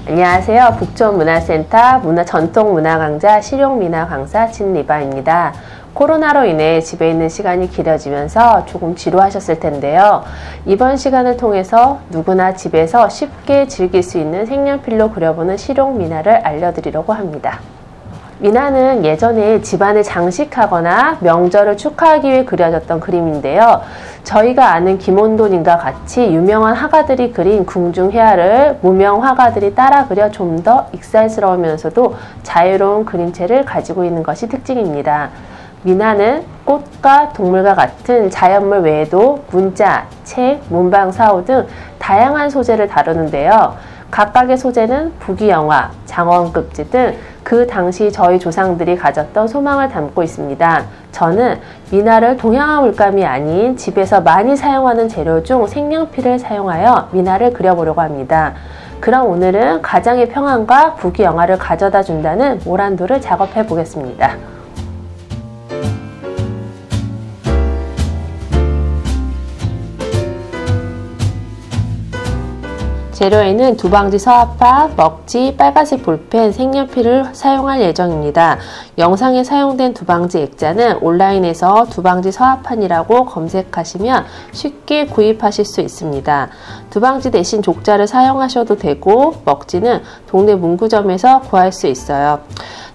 안녕하세요. 북촌문화센터 전통문화강좌 실용미나 강사 진리바입니다. 코로나로 인해 집에 있는 시간이 길어지면서 조금 지루하셨을 텐데요. 이번 시간을 통해서 누구나 집에서 쉽게 즐길 수 있는 색연필로 그려보는 실용미나를 알려드리려고 합니다. 미나는 예전에 집안을 장식하거나 명절을 축하하기 위해 그려졌던 그림인데요. 저희가 아는 김원돈님과 같이 유명한 화가들이 그린 궁중회화를 무명 화가들이 따라 그려 좀 더 익살스러우면서도 자유로운 그림체를 가지고 있는 것이 특징입니다. 미나는 꽃과 동물과 같은 자연물 외에도 문자, 책, 문방, 사호 등 다양한 소재를 다루는데요. 각각의 소재는 부귀영화, 장원급제 등 그 당시 저희 조상들이 가졌던 소망을 담고 있습니다. 저는 미나를 동양화 물감이 아닌 집에서 많이 사용하는 재료 중 색연필을 사용하여 미나를 그려보려고 합니다. 그럼 오늘은 가정의 평안과 부귀영화를 가져다 준다는 모란도를 작업해 보겠습니다. 재료에는 두방지 서화파, 먹지, 빨간색 볼펜, 색연필을 사용할 예정입니다. 영상에 사용된 두방지 액자는 온라인에서 두방지 서화판이라고 검색하시면 쉽게 구입하실 수 있습니다. 두방지 대신 족자를 사용하셔도 되고 먹지는 동네 문구점에서 구할 수 있어요.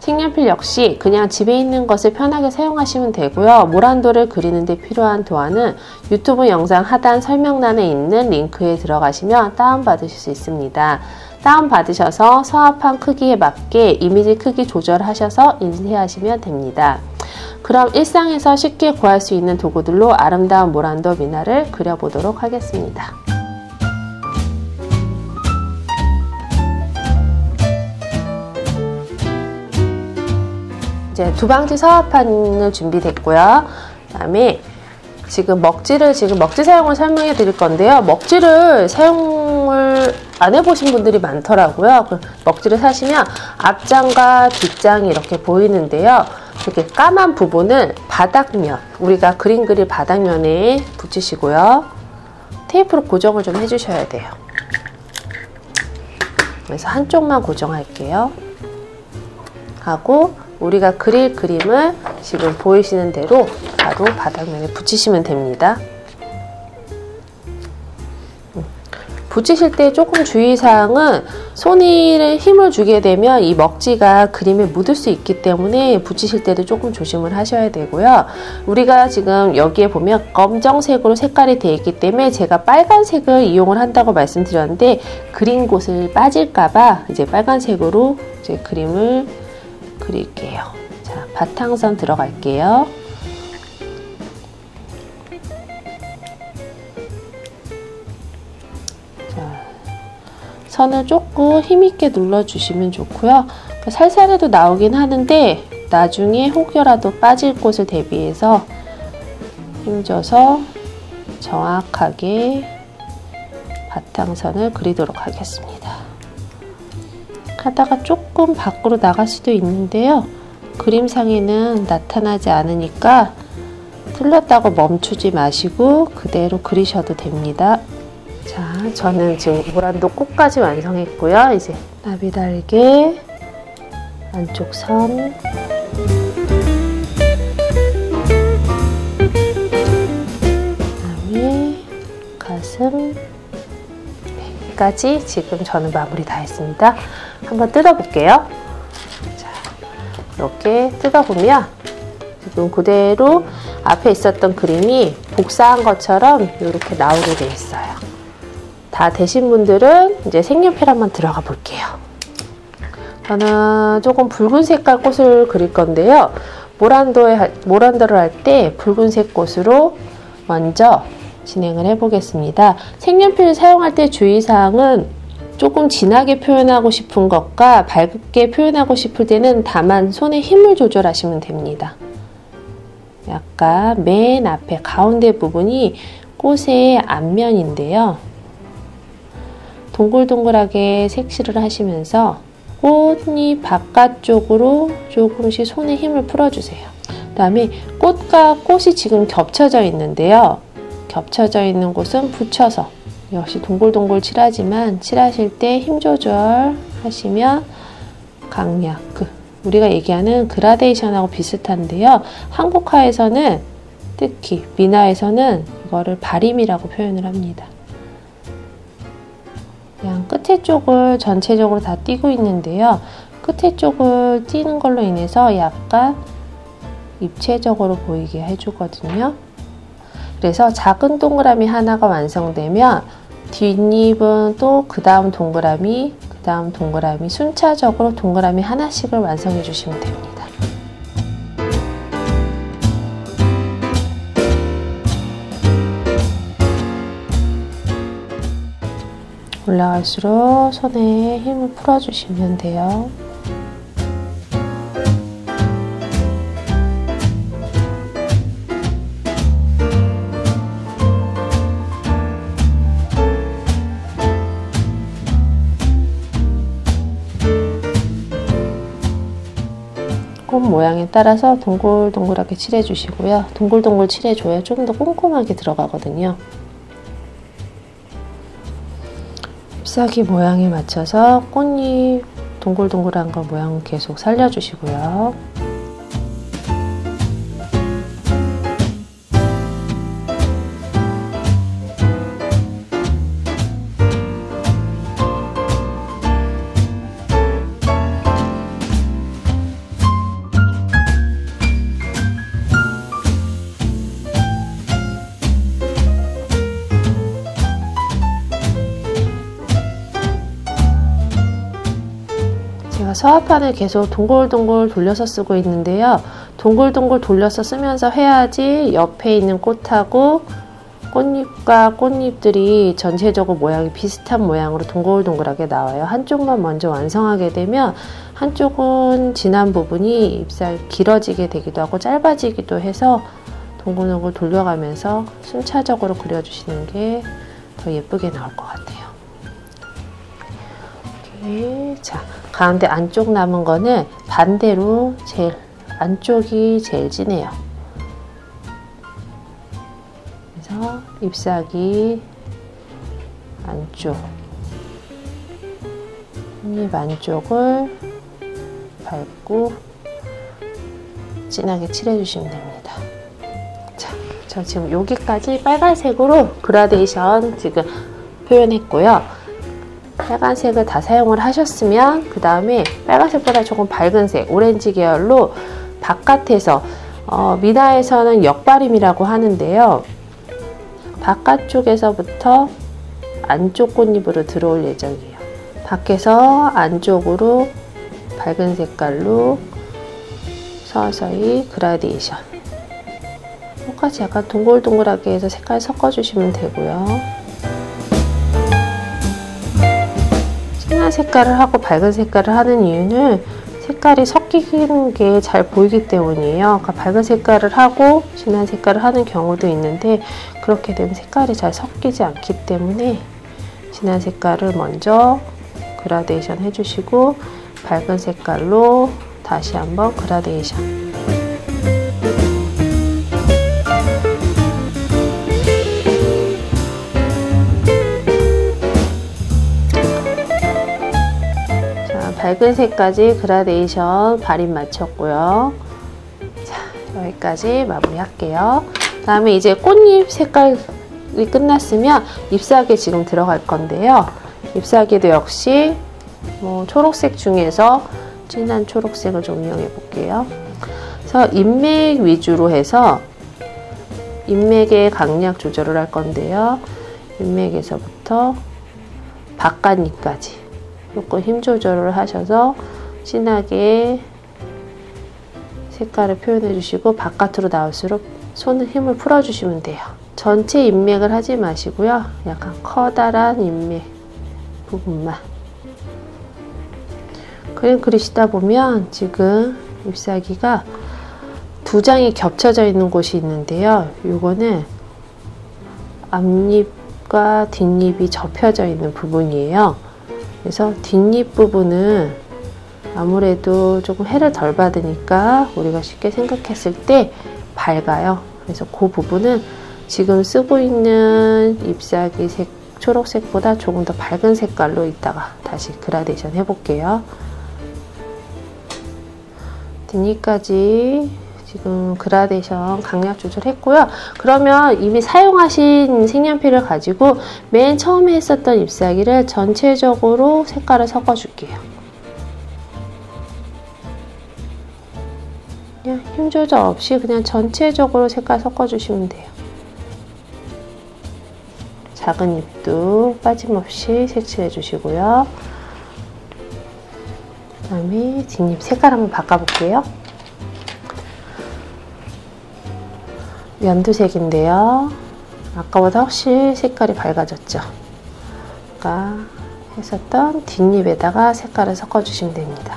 색연필 역시 그냥 집에 있는 것을 편하게 사용하시면 되고요. 모란도를 그리는 데 필요한 도안은 유튜브 영상 하단 설명란에 있는 링크에 들어가시면 다운받으실 수 있습니다. 다운받으셔서 서화판 크기에 맞게 이미지 크기 조절하셔서 인쇄하시면 됩니다. 그럼 일상에서 쉽게 구할 수 있는 도구들로 아름다운 모란도 미나를 그려보도록 하겠습니다. 이제 두방지 서화판을 준비됐고요. 그 다음에 먹지 사용을 설명해 드릴 건데요. 먹지를 사용을 안 해보신 분들이 많더라고요. 먹지를 사시면 앞장과 뒷장이 이렇게 보이는데요. 이렇게 까만 부분을 바닥면, 우리가 그림 그릴 바닥면에 붙이시고요. 테이프로 고정을 좀 해주셔야 돼요. 그래서 한쪽만 고정할게요. 하고 우리가 그릴 그림을 지금 보이시는 대로 바로 바닥면에 붙이시면 됩니다. 붙이실 때 조금 주의사항은 손에 힘을 주게 되면 이 먹지가 그림에 묻을 수 있기 때문에 붙이실 때도 조금 조심을 하셔야 되고요. 우리가 지금 여기에 보면 검정색으로 색깔이 되어 있기 때문에 제가 빨간색을 이용을 한다고 말씀드렸는데 그린 곳을 빠질까봐 이제 빨간색으로 이제 그림을 그릴게요. 자, 바탕선 들어갈게요. 자, 선을 조금 힘있게 눌러주시면 좋고요. 살살해도 나오긴 하는데 나중에 혹여라도 빠질 곳을 대비해서 힘줘서 정확하게 바탕선을 그리도록 하겠습니다. 하다가 조금 밖으로 나갈 수도 있는데요. 그림상에는 나타나지 않으니까 틀렸다고 멈추지 마시고 그대로 그리셔도 됩니다. 자, 저는 지금 모란도 꽃까지 완성했고요. 이제 나비달개, 안쪽 선, 그다음에 가슴, 까지 지금 저는 마무리 다 했습니다. 한번 뜯어볼게요. 자, 이렇게 뜯어보면 지금 그대로 앞에 있었던 그림이 복사한 것처럼 이렇게 나오게 돼 있어요. 다 되신 분들은 이제 색연필 한번 들어가 볼게요. 저는 조금 붉은 색깔 꽃을 그릴 건데요. 모란도를 할 때 붉은색 꽃으로 먼저 진행을 해보겠습니다. 색연필을 사용할 때 주의사항은 조금 진하게 표현하고 싶은 것과 밝게 표현하고 싶을 때는 다만 손에 힘을 조절하시면 됩니다. 약간 맨 앞에 가운데 부분이 꽃의 앞면인데요. 동글동글하게 색칠을 하시면서 꽃이 바깥쪽으로 조금씩 손에 힘을 풀어주세요. 그 다음에 꽃과 꽃이 지금 겹쳐져 있는데요. 겹쳐져 있는 곳은 붙여서 역시 동글동글 칠하지만 칠하실 때 힘 조절 하시면 강약, 우리가 얘기하는 그라데이션하고 비슷한데요. 한국화에서는 특히 미나에서는 이거를 바림이라고 표현을 합니다. 그냥 끝에 쪽을 전체적으로 다 띄고 있는데요. 끝에 쪽을 띄는 걸로 인해서 약간 입체적으로 보이게 해주거든요. 그래서 작은 동그라미 하나가 완성되면 뒷입은 또 그 다음 동그라미, 그 다음 동그라미 순차적으로 동그라미 하나씩을 완성해 주시면 됩니다. 올라갈수록 손에 힘을 풀어주시면 돼요. 꽃 모양에 따라서 동글동글하게 칠해주시고요. 동글동글 칠해줘야 좀 더 꼼꼼하게 들어가거든요. 잎사귀 모양에 맞춰서 꽃잎 동글동글한 거 모양 계속 살려주시고요. 서화판을 계속 동글동글 돌려서 쓰고 있는데요. 동글동글 돌려서 쓰면서 해야지 옆에 있는 꽃하고 꽃잎과 꽃잎들이 전체적으로 모양이 비슷한 모양으로 동글동글하게 나와요. 한쪽만 먼저 완성하게 되면 한쪽은 진한 부분이 잎사귀 길어지게 되기도 하고 짧아지기도 해서 동글동글 돌려가면서 순차적으로 그려주시는 게 더 예쁘게 나올 것 같아요. 자, 가운데 안쪽 남은 거는 반대로 제일 안쪽이 제일 진해요. 그래서 잎사귀 안쪽, 잎 안쪽을 밟고 진하게 칠해주시면 됩니다. 자, 저 지금 여기까지 빨간색으로 그라데이션 지금 표현했고요. 빨간색을 다 사용을 하셨으면 그 다음에 빨간색보다 조금 밝은 색, 오렌지 계열로 바깥에서 미나에서는 역바림이라고 하는데요. 바깥쪽에서부터 안쪽 꽃잎으로 들어올 예정이에요. 밖에서 안쪽으로 밝은 색깔로 서서히 그라데이션. 똑같이 약간 동글동글하게 해서 색깔 섞어주시면 되고요. 진한 색깔을 하고 밝은 색깔을 하는 이유는 색깔이 섞이는 게 잘 보이기 때문이에요. 그러니까 밝은 색깔을 하고 진한 색깔을 하는 경우도 있는데 그렇게 되면 색깔이 잘 섞이지 않기 때문에 진한 색깔을 먼저 그라데이션 해주시고 밝은 색깔로 다시 한번 그라데이션. 밝은 색까지 그라데이션 바림 마쳤고요. 자, 여기까지 마무리할게요. 그 다음에 이제 꽃잎 색깔이 끝났으면 잎사귀 지금 들어갈 건데요. 잎사귀도 역시 초록색 중에서 진한 초록색을 좀 이용해 볼게요. 그래서 잎맥 위주로 해서 잎맥의 강약 조절을 할 건데요. 잎맥에서부터 바깥잎까지 조금 힘 조절을 하셔서 진하게 색깔을 표현해 주시고 바깥으로 나올수록 손을 힘을 풀어 주시면 돼요. 전체 잎맥을 하지 마시고요. 약간 커다란 잎맥 부분만 그림 그리시다 보면 지금 잎사귀가 두 장이 겹쳐져 있는 곳이 있는데요. 요거는 앞잎과 뒷잎이 접혀져 있는 부분이에요. 그래서 뒷잎 부분은 아무래도 조금 해를 덜 받으니까 우리가 쉽게 생각했을 때 밝아요. 그래서 그 부분은 지금 쓰고 있는 잎사귀 색 초록색보다 조금 더 밝은 색깔로 이따가 다시 그라데이션 해볼게요. 뒷니까지 지금 그라데이션 강약 조절했고요. 그러면 이미 사용하신 색연필을 가지고 맨 처음에 했었던 잎사귀를 전체적으로 색깔을 섞어줄게요. 그냥 힘 조절 없이 그냥 전체적으로 색깔 섞어주시면 돼요. 작은 잎도 빠짐없이 색칠해 주시고요. 그 다음에 뒷잎 색깔 한번 바꿔볼게요. 연두색인데요. 아까보다 훨씬 색깔이 밝아졌죠. 아까 했었던 뒷잎에다가 색깔을 섞어주시면 됩니다.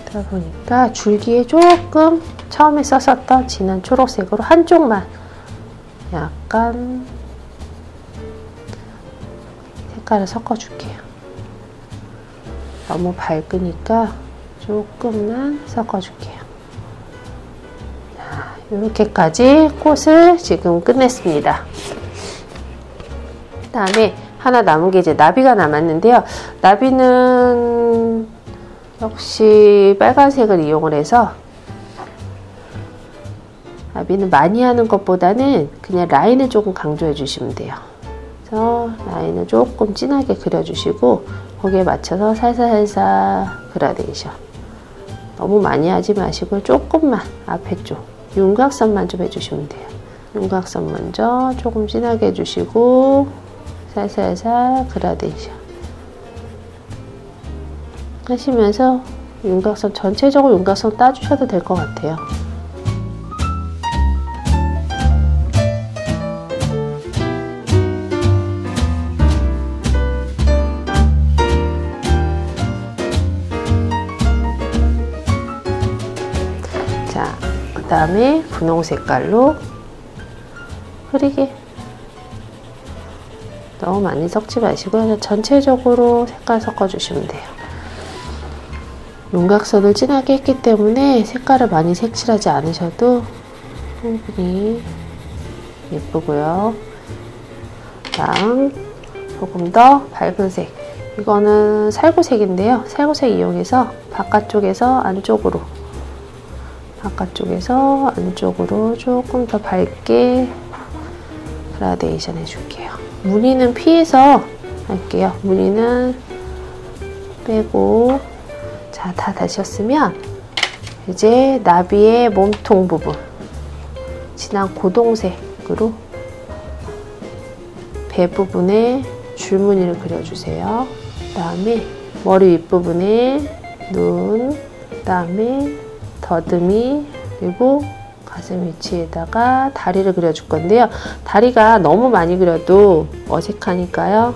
그러다 보니까 줄기에 조금 처음에 썼었던 진한 초록색으로 한쪽만 약간 색깔을 섞어줄게요. 너무 밝으니까 조금만 섞어줄게요. 자, 이렇게까지 꽃을 지금 끝냈습니다. 그 다음에 하나 남은 게 이제 나비가 남았는데요. 나비는 역시 빨간색을 이용을 해서 나비는 많이 하는 것보다는 그냥 라인을 조금 강조해 주시면 돼요. 그래서 라인을 조금 진하게 그려주시고 거기에 맞춰서 살살살살 그라데이션. 너무 많이 하지 마시고 조금만 앞에 쪽 윤곽선만 좀 해주시면 돼요. 윤곽선 먼저 조금 진하게 해주시고 살살살 그라데이션 하시면서 윤곽선 전체적으로 윤곽선 따주셔도 될 것 같아요. 그 다음에 분홍 색깔로 흐리게 너무 많이 섞지 마시고 그냥 전체적으로 색깔 섞어주시면 돼요. 윤곽선을 진하게 했기 때문에 색깔을 많이 색칠하지 않으셔도 충분히 예쁘고요. 다음 조금 더 밝은 색, 이거는 살구색인데요. 살구색 이용해서 바깥쪽에서 안쪽으로 조금 더 밝게 그라데이션 해줄게요. 무늬는 피해서 할게요. 무늬는 빼고. 자, 다 다셨으면 이제 나비의 몸통 부분 진한 고동색으로 배 부분에 줄무늬를 그려주세요. 그 다음에 머리 윗부분에 눈, 그 다음에 더듬이, 그리고 가슴 위치에다가 다리를 그려줄 건데요. 다리가 너무 많이 그려도 어색하니까요.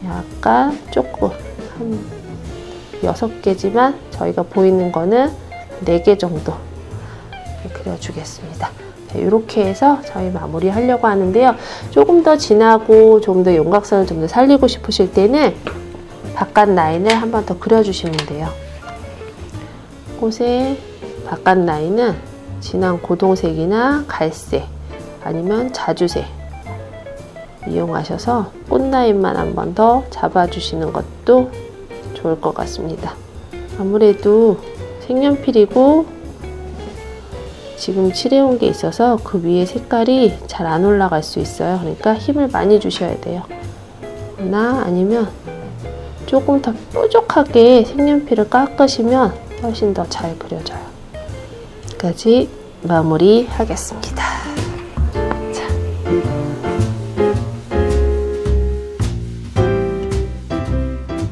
약간 조금 한 6개지만 저희가 보이는 거는 4개 정도 그려주겠습니다. 이렇게 해서 저희 마무리 하려고 하는데요. 조금 더 진하고 좀 더 윤곽선을 좀 더 살리고 싶으실 때는 바깥 라인을 한 번 더 그려주시면 돼요. 꽃의 바깥 라인은 진한 고동색이나 갈색 아니면 자주색 이용하셔서 꽃 라인만 한 번 더 잡아주시는 것도 좋을 것 같습니다. 아무래도 색연필이고 지금 칠해온 게 있어서 그 위에 색깔이 잘 안 올라갈 수 있어요. 그러니까 힘을 많이 주셔야 돼요. 아니면 조금 더 뾰족하게 색연필을 깎으시면 훨씬 더 잘 그려져요. 여기까지 마무리 하겠습니다.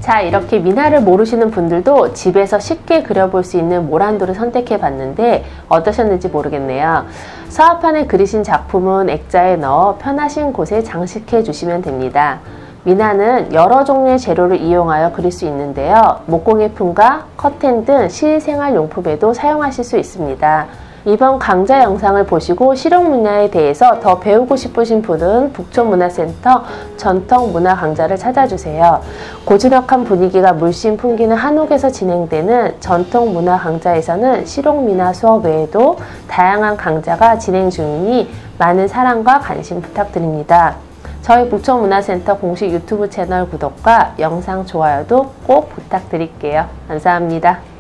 자, 이렇게 미나를 모르시는 분들도 집에서 쉽게 그려볼 수 있는 모란도를 선택해 봤는데 어떠셨는지 모르겠네요. 서합판에 그리신 작품은 액자에 넣어 편하신 곳에 장식해 주시면 됩니다. 미나는 여러 종류의 재료를 이용하여 그릴 수 있는데요. 목공예품과 커튼 등 실생활용품에도 사용하실 수 있습니다. 이번 강좌 영상을 보시고 실용문화에 대해서 더 배우고 싶으신 분은 북촌문화센터 전통문화 강좌를 찾아주세요. 고즈넉한 분위기가 물씬 풍기는 한옥에서 진행되는 전통문화 강좌에서는 실용문화 수업 외에도 다양한 강좌가 진행 중이니 많은 사랑과 관심 부탁드립니다. 저희 북촌문화센터 공식 유튜브 채널 구독과 영상 좋아요도 꼭 부탁드릴게요. 감사합니다.